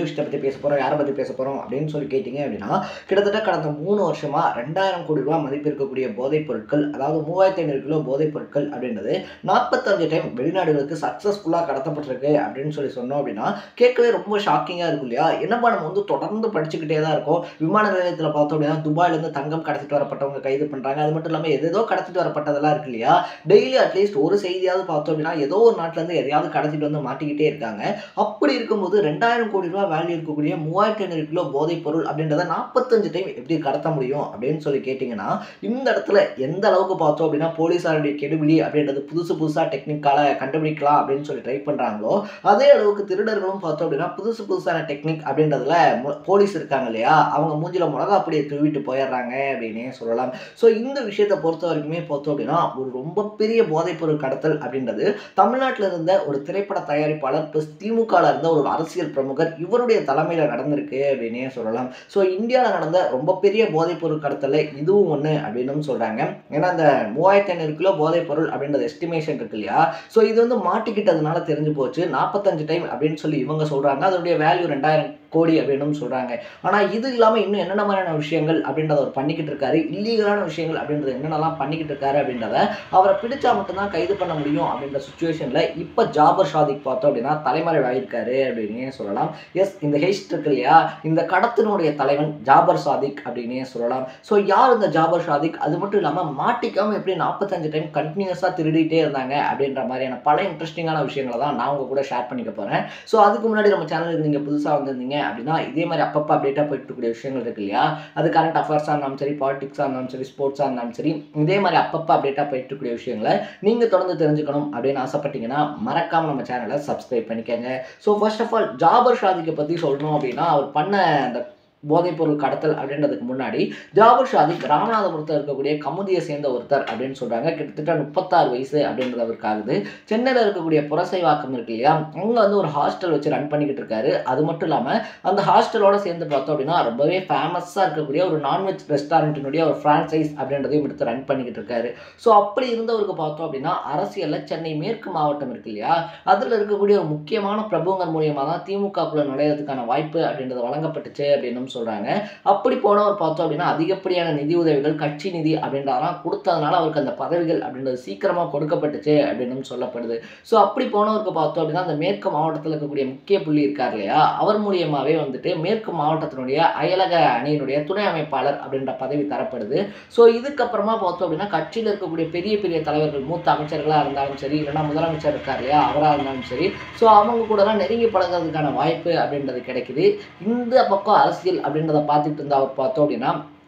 விஷயத்தை பற்றி பேச போகிறோம், யாரை பற்றி பேச போகிறோம் அப்படின்னு சொல்லி கேட்டிங்க அப்படின்னா, கிட்டத்தட்ட கடந்த 3 வருஷமா 2000 கோடி ரூபாய் மதிப்பு இருக்கக்கூடிய போதைப் பொருட்கள், அதாவது 3500 கிலோ போதைப் பொருட்கள் அப்படின்றது 45 டைம் வெளிநாடுகளுக்கு சக்ஸஸ்ஃபுல்லாக கடத்தப்பட்டிருக்கு அப்படின்னு சொல்லி சொன்னோம் அப்படின்னா, கேட்கவே ரொம்ப ஷாக்கிங்காக இருக்கும் இல்லையா? என்னப்பா நம்ம வந்து தொடர்ந்து படிச்சுக்கிட்டே தான் இருக்கோம். விமான நிலையத்தில் பார்த்தோம் அப்படின்னா, துபாயிலேருந்து தங்கம் கடத்திட்டு வரப்பட்டவங்க கைது பண்ணுறாங்க. அது மட்டும் இல்லாமல் ஏதேதோ கடத்திட்டு வரப்பட்டதெல்லாம் இருக்கு இல்லையா? டெய்லி அட்லீஸ்ட் ஒரு செய்தியாவது பார்த்தோம் அப்படின்னா, ஏதோ ஒரு நாட்டிலேருந்து எதையாவது கடத்திட்டு வந்து மாட்டிக்கிட்டே இருக்காங்க. அப்படி இருக்கும்போது 2000 கோடி ரூபாய் வேல்யூ இருக்கக்கூடிய 3500 கிலோ போதைப் பொருள் அப்படின்றத 45 டைம் எப்படி கடத்த முடியும் அப்படின்னு சொல்லி கேட்டிங்கன்னா, இந்த இடத்துல எந்த அளவுக்கு பார்த்தோம் அப்படின்னா போலீஸாருடைய கெடுபிடி அப்படின்றது புதுசாக டெக்னிக்கால கண்டுபிடிக்கலாம் அப்படின்னு சொல்லி ட்ரை பண்ணுறாங்களோ, அதே அளவுக்கு திருடர்களும் பார்த்தோம் அப்படின்னா புதுசான டெக்னிக் அப்படின்றதுல போலீஸ் இருக்காங்க இல்லையா, அவங்க மூஞ்சில மிளகா அப்படியே தூவிட்டு போயிடுறாங்க அப்படின்னே சொல்லலாம். ஸோ இந்த விஷயத்தை பொறுத்த வரைக்குமே பார்த்தோம் அப்படின்னா ஒரு ரொம்ப பெரிய போதைப்பொருள் கடத்தல் அப்படின்றது தமிழ்நாட்டில் இருந்த ஒரு திரைப்பட தயாரிப்பாளர் ப்ளஸ் திமுகவில் இருந்த ஒரு அரசியல் பிரமுகர் இவருடைய தலைமையில் நடந்திருக்கு அப்படின்னே சொல்லலாம். ஸோ இந்தியாவில் நடந்த ரொம்ப பெரிய போதைப்பொருள் கடத்தல இதுவும் ஒன்று அப்படின்னு சொல்கிறாங்க. ஏன்னா அந்த 3500 கிலோ போதைப்பொருள் அப்படின்றது எஸ்டிமேஷன் இருக்கு இல்லையா, ஸோ இது வந்து மாட்டிக்கிட்டதுனால தெரிஞ்சு போச்சு. 45 டைம் அப்படின்னு சொல்லி இவங்க சொல்கிறாங்க. அதோடைய வேல்யூ 2000 கோடி அப்படின்னு சொல்கிறாங்க. ஆனால் இது இல்லாமல் இன்னும் என்னென்ன மாதிரியான விஷயங்கள் அப்படின்றத அவர் பண்ணிக்கிட்டு இருக்காரு, இல்லீகலான விஷயங்கள் அப்படின்றது என்னென்னலாம் பண்ணிக்கிட்டு இருக்காரு அப்படின்றத அவரை பிடிச்சா மட்டும்தான் கைது பண்ண முடியும் அப்படின்ற சுச்சுவேஷனில் இப்போ ஜாபர் ஷாதிக் பார்த்தோம் அப்படின்னா தலைமறைவாயிருக்காரு அப்படின்னே சொல்லலாம். எஸ், இந்த ஹெஸ்ட் இருக்கு இல்லையா, இந்த கடத்தினுடைய தலைவன் ஜாபர் ஷாதிக் அப்படின்னே சொல்லலாம். ஸோ யார் இந்த ஜாபர் ஷாதிக்? அது மட்டும் இல்லாமல் மாட்டிக்காமல் எப்படி 45 டைம் கண்டினியூஸாக திருடிட்டே இருந்தாங்க அப்படின்ற மாதிரியான பல இன்ட்ரெஸ்டிங்கான விஷயங்களை தான் நான் உங்க கூட ஷேர் பண்ணிக்க போகிறேன். ஸோ அதுக்கு முன்னாடி நம்ம சேனலுக்கு நீங்கள் புதுசாக வந்திருந்தீங்க அப்படின்னா இதே மாதிரி அப்பப்போ அப்டேட்டாக போயிட்டு இருக்கக்கூடிய விஷயங்கள் இருக்கு இல்லையா, அது கரண்ட் அஃபேர்ஸாக இருந்தாலும் சரி, பாலிடிக்ஸாக இருந்தாலும் சரி, ஸ்போர்ட்ஸாக இருந்தாலும் சரி, இதே மாதிரி அப்பப்போ அப்டேட்டாக போயிட்டு இருக்கக்கூடிய விஷயங்களை நீங்கள் தொடர்ந்து தெரிஞ்சுக்கணும் அப்படின்னு ஆசைப்பட்டீங்கன்னா மறக்காமல் நம்ம சேனலை சப்ஸ்கிரைப் பண்ணிக்கங்க. So first of all Jaffer ஷாதிக்கை பற்றி சொல்லணும் அப்படின்னா, அவர் பண்ண அந்த போதைப்பொருள் கடத்தல் அப்படின்றதுக்கு முன்னாடி ஜாபர் ஷாதிக் ராமநாதபுரத்தில் இருக்கக்கூடிய கமுதியை சேர்ந்த ஒருத்தர் அப்படின்னு சொல்கிறாங்க. கிட்டத்தட்ட 36 வயசு அப்படின்றது அவருக்கு ஆகுது. சென்னையில் இருக்கக்கூடிய புரசைவாக்கம் இருக்கு இல்லையா, அங்கே வந்து ஒரு ஹாஸ்டல் வச்சு ரன் பண்ணிக்கிட்டு இருக்காரு. அது மட்டும் இல்லாமல் அந்த ஹாஸ்டலோட சேர்ந்து பார்த்தோம் அப்படின்னா ரொம்பவே ஃபேமஸாக இருக்கக்கூடிய ஒரு நான்வெஜ் ரெஸ்டாரண்ட்டினுடைய ஒரு ஃப்ரான்ச்சைஸ் அப்படின்றதையும் எடுத்து ரன் பண்ணிக்கிட்டு இருக்காரு. ஸோ அப்படி இருந்தவருக்கு பார்த்தோம் அப்படின்னா அரசியலில் சென்னை மேற்கு மாவட்டம் இருக்கு இல்லையா, அதில் இருக்கக்கூடிய ஒரு முக்கியமான பிரபுங்கள் மூலியமாக தான் திமுகக்குள்ள நுழையிறதுக்கான வாய்ப்பு அப்படின்றது வழங்கப்பட்டுச்சு அப்படின்னு சொல்றாங்க. அப்படி போனவர் பார்த்தோம் அப்படின்னா அதிகப்படியான நிதி உதவிகள், கட்சி நிதி அப்படின்றதெல்லாம் கொடுத்ததுனால அவருக்கு அந்த பதவிகள் அப்படின்றது சீக்கிரமா கொடுக்கப்பட்டுச்சு அப்படின்னு சொல்லப்படுது. ஸோ அப்படி போனவருக்கு பார்த்தோம் அப்படின்னா அந்த மேற்கு மாவட்டத்தில் இருக்கக்கூடிய முக்கிய புள்ளி இருக்கார் இல்லையா, அவர் மூலியமாவே வந்துட்டு மேற்கு மாவட்டத்தினுடைய அயலக அணியினுடைய துணை அமைப்பாளர் அப்படின்ற பதவி தரப்படுது. ஸோ இதுக்கப்புறமா பார்த்தோம் அப்படின்னா கட்சியில் இருக்கக்கூடிய பெரிய பெரிய தலைவர்கள், மூத்த அமைச்சர்களாக இருந்தாலும் சரி, இல்லைன்னா முதலமைச்சர் இருக்கார் இல்லையா அவராக இருந்தாலும் சரி, ஸோ அவங்க கூடலாம் நெருங்கி பழகிறதுக்கான வாய்ப்பு அப்படின்றது கிடைக்குது. இந்த பக்கம் அரசியல் அப்படின்றத பார்த்துட்டு இருந்தா அவர் பார்த்தோம் அப்படின்னா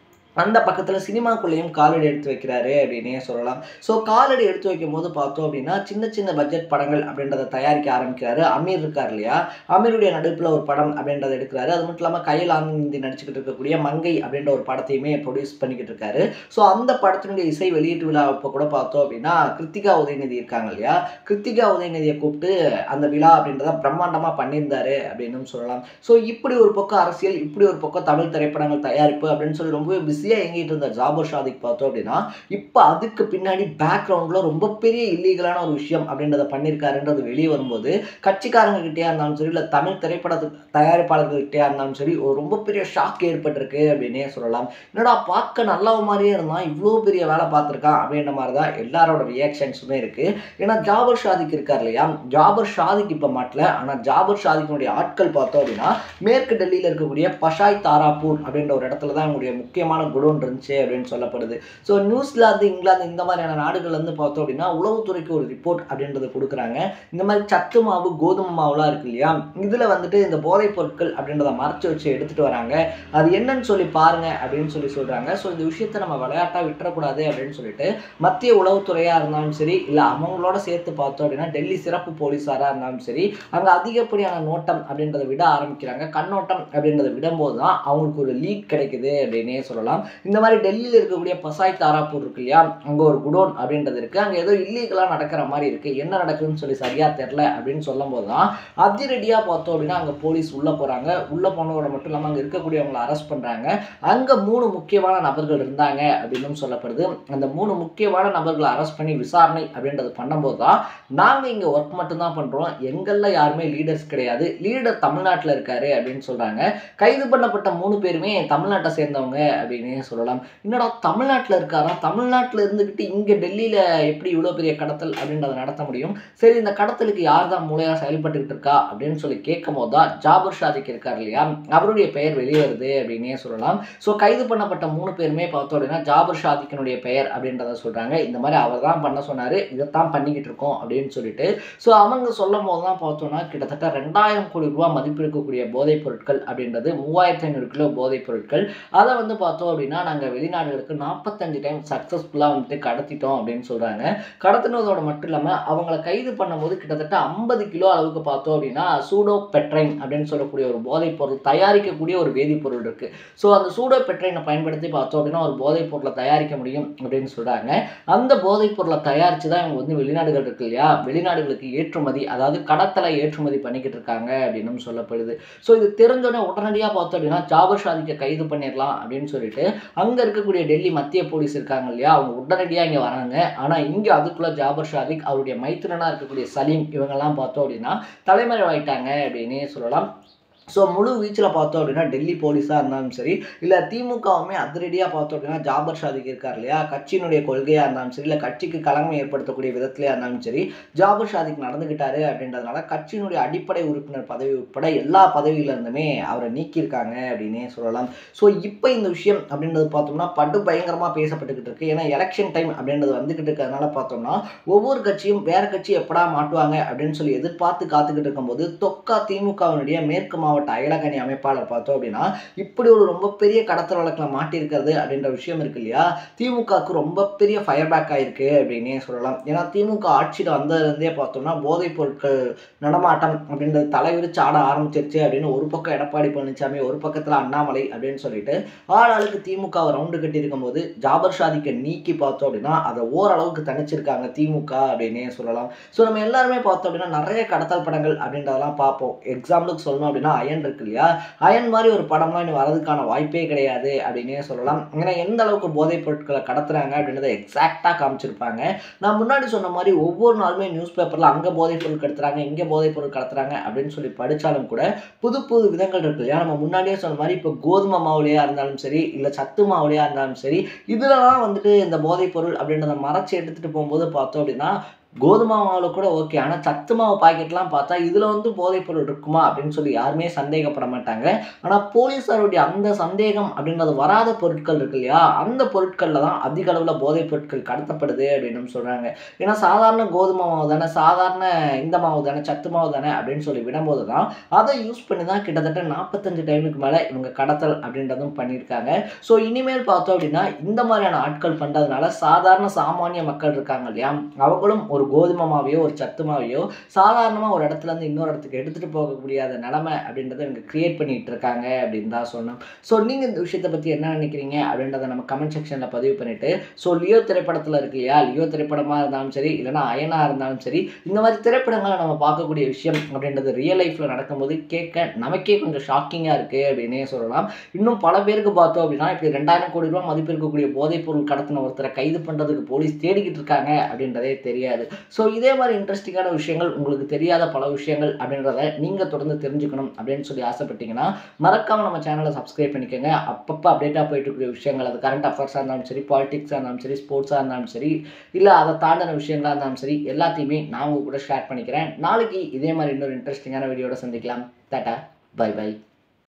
அந்த பக்கத்தில் சினிமாக்குள்ளேயும் காலடி எடுத்து வைக்கிறாரு அப்படின்னே சொல்லலாம். ஸோ காலடி எடுத்து வைக்கும் போது பார்த்தோம் அப்படின்னா சின்ன பட்ஜெட் படங்கள் அப்படின்றத தயாரிக்க ஆரம்பிக்கிறாரு. அமீர் இருக்கார் இல்லையா, அமீருடைய நடிப்பில் ஒரு படம் அப்படின்றத எடுக்கிறாரு. அது மட்டும் இல்லாமல் கையில் ஆனந்தி நடிச்சுக்கிட்டு இருக்கக்கூடிய மங்கை அப்படின்ற ஒரு படத்தையுமே ப்ரொடியூஸ் பண்ணிக்கிட்டு இருக்காரு. ஸோ அந்த படத்தினுடைய இசை வெளியீட்டு விழா அப்போ கூட பார்த்தோம் அப்படின்னா கிருத்திகா உதயநிதி இருக்காங்க இல்லையா, கிருத்திகா உதயநிதியை கூப்பிட்டு அந்த விழா அப்படின்றத பிரம்மாண்டமாக பண்ணியிருந்தாரு அப்படின்னு சொல்லலாம். ஸோ இப்படி ஒரு பக்கம் அரசியல், இப்படி ஒரு பக்கம் தமிழ் திரைப்படங்கள் தயாரிப்பு அப்படின்னு சொல்லி ரொம்பவே பிஸியாக எங்கிட்டு இருந்த ஜாபர் ஷாதிக் பார்த்தோம் அப்படின்னா இப்போ அதுக்கு பின்னாடி பேக்ரவுண்டில் ரொம்ப பெரிய இல்லீகலான ஒரு விஷயம் அப்படின்றத பண்ணியிருக்காருன்றது வெளியே வரும்போது கட்சிக்காரங்க கிட்டே இருந்தாலும் சரி, இல்லை தமிழ் திரைப்பட தயாரிப்பாளர்கள்கிட்டே இருந்தாலும் சரி, ஒரு ரொம்ப பெரிய ஷாக் ஏற்பட்டிருக்கு அப்படின்னே சொல்லலாம். என்னடா பார்க்க நல்ல மாதிரியே இருந்தான், இவ்வளோ பெரிய வேலை பார்த்துருக்கான் அப்படின்ற மாதிரி தான் எல்லாரோட ரியாக்ஷன்ஸுமே இருக்குது. ஏன்னா ஜாபர் ஷாதிக் இருக்கார் இல்லையா, ஜாபர் ஷாதிக் இப்போ மாட்டல, ஆனால் ஜாபர் ஷாதிக்கினுடைய ஆட்கள் பார்த்தோம் அப்படின்னா மேற்கு டெல்லியில் இருக்கக்கூடிய பஷாய் தாராப்பூர் அப்படின்ற ஒரு இடத்துல தான் அவங்களுடைய முக்கியமான குடோன் இருந்துச்சு அப்படின்னு சொல்லப்படுது. ஸோ நியூசிலாந்து, இங்கிலாந்து இந்த மாதிரியான நாடுகள்லேருந்து பார்த்தோம் அப்படின்னா உளவுத்துறைக்கு ஒரு ரிப்போர்ட் அப்படின்றது கொடுக்குறாங்க. இந்த மாதிரி சத்து மாவு, கோதுமை மாவுலாம் இருக்கு இல்லையா, இதில் வந்துட்டு இந்த போதைப் பொருட்கள் அப்படின்றத மறைச்சு வச்சு எடுத்துகிட்டு வராங்க, அது என்னன்னு சொல்லி பாருங்க அப்படின்னு சொல்கிறாங்க. ஸோ இந்த விஷயத்தை நம்ம விளையாட்டாக விட்டுறக்கூடாது அப்படின்னு சொல்லிட்டு மத்திய உளவுத்துறையாக இருந்தாலும் சரி, இல்லை அவங்களோட சேர்த்து பார்த்தோம் அப்படின்னா டெல்லி சிறப்பு போலீஸாராக இருந்தாலும் சரி, அங்கே அதிகப்படியான நோட்டம் அப்படின்றத விட ஆரம்பிக்கிறாங்க. கண்ணோட்டம் அப்படின்றத விடும்போது தான் அவங்களுக்கு ஒரு லீக் கிடைக்குது அப்படின்னே சொல்லலாம். சொல்லலாம். இந்த மாதிரி டெல்லியில் இருக்கக்கூடிய பசாய் தாராப்பூர் இருக்கு இல்லையா, அங்கே ஒரு குடோன் அப்படின்றது இருக்குது. அங்கே ஏதோ இல்லீகலாக நடக்கிற மாதிரி இருக்குது. என்ன நடக்குதுன்னு சொல்லி சரியாக தெரில அப்படின்னு சொல்லும் போது தான் அதிரடியாக பார்த்தோம் அப்படின்னா அங்கே போலீஸ் உள்ளே போகிறாங்க. உள்ளே போனதோட மட்டும் இல்லாமல் அங்கே இருக்கக்கூடியவங்களை அரெஸ்ட் பண்ணுறாங்க. அங்கே 3 முக்கியமான நபர்கள் இருந்தாங்க அப்படின்னு சொல்லப்படுது. அந்த 3 முக்கியமான நபர்களை அரெஸ்ட் பண்ணி விசாரணை அப்படின்றது பண்ணும்போது தான் நாங்கள் இங்கே ஒர்க் மட்டும்தான் பண்ணுறோம், எங்களில் யாருமே லீடர்ஸ் கிடையாது, லீடர் தமிழ்நாட்டில் இருக்காரு அப்படின்னு சொல்கிறாங்க. கைது பண்ணப்பட்ட 3 பேருமே தமிழ்நாட்டை சேர்ந்தவங்க அப்படின்னு சொல்லலாம். என்னடா தமிழ்நாட்டில் இருக்காரா, தமிழ்நாட்டில் இருந்துக்கிட்டு இங்கே டெல்லியில் எப்படி இவ்வளோ பெரிய கடத்தல் அப்படின்றத நடத்த முடியும், சரி இந்த கடத்தலுக்கு யார் தான் மூளையாக செயல்பட்டுக்கிட்டு இருக்கா அப்படின்னு சொல்லி கேட்கும் போது தான் ஜாபர் ஷாதிக் இருக்கார் இல்லையா, அவருடைய பெயர் வெளியே வருது அப்படின்னே சொல்லலாம். ஸோ கைது பண்ணப்பட்ட 3 பேருமே பார்த்தோம் அப்படின்னா ஜாபர் ஷாதிக்கினுடைய பெயர் அப்படின்றத சொல்கிறாங்க. இந்த மாதிரி அவர் தான் பண்ண சொன்னார், இதைத்தான் பண்ணிக்கிட்டு இருக்கோம் அப்படின்னு சொல்லிட்டு. ஸோ அவங்க சொல்லும் போது தான் பார்த்தோன்னா கிட்டத்தட்ட 2000 கோடி ரூபா மதிப்பு இருக்கக்கூடிய போதைப் பொருட்கள் அப்படின்றது 3500 கிலோ போதைப் பொருட்கள், அதை வந்து பார்த்தோம் அப்படின்னா நாங்கள் வெளிநாடுகளுக்கு 45 டைம் சக்ஸஸ்ஃபுல்லாக வந்துட்டு கடத்திட்டோம் அப்படின்னு சொல்கிறாங்க. கடத்தினதோட மட்டும் இல்லாமல் அவங்கள கைது பண்ணும்போது கிட்டத்தட்ட 50 கிலோ அளவுக்கு பார்த்தோம் அப்படின்னா சூடோ பெட்ரைன் அப்படின்னு சொல்லக்கூடிய ஒரு போதைப் பொருள் தயாரிக்கக்கூடிய ஒரு வேதிப்பொருள் இருக்குது. ஸோ அந்த சூடோ பெட்ரைனை பயன்படுத்தி பார்த்தோம் அப்படின்னா ஒரு போதைப் பொருளை தயாரிக்க முடியும் அப்படின்னு சொல்கிறாங்க. அந்த போதைப் பொருளை தயாரித்து தான் இவங்க வந்து வெளிநாடுகள் இருக்கு இல்லையா, வெளிநாடுகளுக்கு ஏற்றுமதி, அதாவது கடத்தலை ஏற்றுமதி பண்ணிக்கிட்டு இருக்காங்க அப்படின்னு சொல்லப்படுது. ஸோ இது தெரிஞ்சோடனே உடனடியாக பார்த்தோம் அப்படின்னா ஜாபர் ஷாதிக்கை கைது பண்ணிடலாம் அப்படின்னு சொல்லிட்டு அங்கே இருக்கக்கூடிய டெல்லி மத்திய போலீஸ் இருக்காங்க இல்லையா, அவங்க உடனடியாக இங்கே வராங்க. ஆனால் இங்கே அதுக்குள்ளே ஜாபர் ஷாதிக், அவருடைய மைத்திரனாக இருக்கக்கூடிய சலீம், இவங்கெல்லாம் பார்த்தோம் அப்படின்னா தலைமறைவாயிட்டாங்க அப்படின்னே சொல்லலாம். ஸோ முழு வீச்சில் பார்த்தோம் அப்படின்னா டெல்லி போலீஸாக இருந்தாலும் சரி, இல்லை திமுகவுமே அதிரடியாக பார்த்தோம் அப்படின்னா ஜாபர் ஷாதிக் இருக்கார் இல்லையா, கட்சியினுடைய கொள்கையாக இருந்தாலும் சரி, இல்லை கட்சிக்கு களங்கம் ஏற்படுத்தக்கூடிய விதத்திலே இருந்தாலும் சரி, ஜாபர் ஷாதிக் நடந்துக்கிட்டாரு அப்படின்றதுனால கட்சியினுடைய அடிப்படை உறுப்பினர் பதவி உட்பட எல்லா பதவியிலிருந்துமே அவரை நீக்கியிருக்காங்க அப்படின்னே சொல்லலாம். ஸோ இப்போ இந்த விஷயம் அப்படின்றது பார்த்தோம்னா படு பயங்கரமாக பேசப்பட்டுக்கிட்டு இருக்கு. ஏன்னா எலெக்ஷன் டைம் அப்படின்றது வந்துக்கிட்டு இருக்கிறதுனால பார்த்தோம்னா ஒவ்வொரு கட்சியும் வேற கட்சி எப்படா மாட்டுவாங்க அப்படின்னு சொல்லி எதிர்பார்த்து காத்துக்கிட்டு இருக்கும்போது தொக்கா திமுகவினுடைய மேற்கு மாவட்ட அயலகணி அமைப்பாளர் பார்த்தோம் அப்படின்னா இப்படி ஒரு ரொம்ப பெரிய கடத்தல் வழக்கில் மாட்டியிருக்கிறது அப்படின்ற விஷயம் இருக்கு இல்லையா, திமுகவுக்கு ரொம்ப பெரிய ஃபயர் பேக் ஆயிருக்கு அப்படின்னே சொல்லலாம். ஏன்னா திமுக ஆட்சியில் வந்ததுலேருந்தே பார்த்தோம்னா போதைப் பொருட்கள் நடமாட்டம் அப்படின்றது தலைவிரிச்சு ஆட ஆரம்பிச்சிருச்சு அப்படின்னு ஒரு பக்கம் எடப்பாடி பழனிசாமி, ஒரு பக்கத்தில் அண்ணாமலை அப்படின்னு சொல்லிட்டு ஆளுக்கு திமுகவை ரவுண்டு கட்டி இருக்கும் போது ஜாபர் ஷாதிக்கை நீக்கி பார்த்தோம் அப்படின்னா அதை ஓரளவுக்கு தனிச்சிருக்காங்க திமுக அப்படின்னே சொல்லலாம். ஸோ நம்ம எல்லாருமே பார்த்தோம் அப்படின்னா நிறைய கடத்தல் படங்கள் அப்படின்றதெல்லாம் பார்ப்போம். எக்ஸாம்பிளுக்கு சொல்லணும் அப்படின்னா அயன் இருக்கு இல்லையா, அயன் மாதிரி ஒரு படம்லாம் இன்னும் வரதுக்கான வாய்ப்பே கிடையாது அப்படின்னே சொல்லலாம். ஏன்னா எந்த அளவுக்கு போதைப் பொருட்களை கடத்துறாங்க அப்படின்றத எக்ஸாக்டாக காமிச்சிருப்பாங்க. நான் முன்னாடி சொன்ன மாதிரி ஒவ்வொரு நாளுமே நியூஸ் பேப்பரில் அங்கே போதைப் பொருள் கடத்துறாங்க, இங்கே போதைப் பொருள் கடத்துறாங்க அப்படின்னு சொல்லி படித்தாலும் கூட புது புது விதங்கள் இருக்கு இல்லையா. நம்ம முன்னாடியே சொன்ன மாதிரி இப்போ கோதுமை மாவுலையாக இருந்தாலும் சரி, இல்லை சத்து மாவுலையாக இருந்தாலும் சரி, இதுலலாம் வந்துட்டு இந்த போதைப் பொருள் அப்படின்றத மறைச்சி எடுத்துகிட்டு போகும்போது பார்த்தோம் அப்படின்னா கோதுமை மாவில் கூட ஓகே, ஆனால் சத்து மாவு பாக்கெட்லாம் பார்த்தா இதில் வந்து போதைப்பொருள் இருக்குமா அப்படின்னு சொல்லி யாருமே சந்தேகப்பட மாட்டாங்க. ஆனால் போலீஸாருடைய அந்த சந்தேகம் அப்படின்றது வராத பொருட்கள் இருக்கு இல்லையா, அந்த பொருட்களில் தான் அதிக அளவில் போதைப் பொருட்கள் கடத்தப்படுது அப்படின்னு சொல்கிறாங்க. ஏன்னா சாதாரண கோதுமை மாவு தானே, சாதாரண இந்த மாவு தானே, சத்து மாவு தானே அப்படின்னு சொல்லி விடும்போது தான் அதை யூஸ் பண்ணி தான் கிட்டத்தட்ட 45 டைமுக்கு மேலே இவங்க கடத்தல் அப்படின்றதும் பண்ணியிருக்காங்க. ஸோ இனிமேல் பார்த்தோம் அப்படின்னா இந்த மாதிரியான ஆட்கள் பண்ணுறதுனால சாதாரண சாமானிய மக்கள் இருக்காங்க இல்லையா, அவங்களும் ஒரு கோதுமை மாவையோ ஒரு சத்து மாவையோ சாதாரணமாக ஒரு இடத்துல இருந்து இன்னொரு இடத்துக்கு எடுத்துகிட்டு போக முடியாத நிலைமை அப்படின்றத இவங்க கிரியேட் பண்ணிட்டு இருக்காங்க அப்படின்னு தான் சொன்னோம். ஸோ நீங்கள் இந்த விஷயத்தை பற்றி என்ன நினைக்கிறீங்க அப்படின்றத நம்ம கமெண்ட் செக்ஷனில் பதிவு பண்ணிவிட்டு, ஸோ லியோ திரைப்படத்தில் இருக்கு இல்லையா, லியோ திரைப்படமாக இருந்தாலும் சரி, இல்லைனா அயனாக இருந்தாலும் சரி, இந்த மாதிரி திரைப்படங்களை நம்ம பார்க்கக்கூடிய விஷயம் அப்படின்றது ரியல் லைஃப்பில் நடக்கும்போது கேட்க நமக்கே கொஞ்சம் ஷாக்கிங்காக இருக்குது அப்படின்னே சொல்லலாம். இன்னும் பல பேருக்கு பார்த்தோம் அப்படின்னா இப்படி 2000 கோடி ரூபா மதிப்பு இருக்கக்கூடிய போதைப் பொருள் கடத்தின ஒருத்தரை கைது பண்ணுறதுக்கு போலீஸ் தேடிக்கிட்டு இருக்காங்க அப்படின்றதே தெரியாது. ஸோ இதே மாதிரி இன்ட்ரெஸ்டிங்கான விஷயங்கள், உங்களுக்கு தெரியாத பல விஷயங்கள் அப்படின்றத நீங்கள் தொடர்ந்து தெரிஞ்சுக்கணும் அப்படின்னு சொல்லி ஆசைப்பட்டீங்கன்னா மறக்காமல் நம்ம சேனலை சப்ஸ்கிரைப் பண்ணிக்கோங்க. அப்பப்போ அப்டேட்டாக போயிட்டு இருக்கிற விஷயங்கள், அது கரண்ட் அஃபேர்ஸாக இருந்தாலும் சரி, பாலிடிக்ஸாக இருந்தாலும் சரி, ஸ்போர்ட்ஸாக இருந்தாலும் சரி, இல்லை அதை தாண்டின விஷயங்களாக இருந்தாலும் சரி, எல்லாத்தையுமே நான் உங்க கூட ஷேர் பண்ணிக்கிறேன். நாளைக்கு இதே மாதிரி இன்னொரு இன்ட்ரெஸ்டிங்கான வீடியோட சந்திக்கலாம். Ta ta, bye by.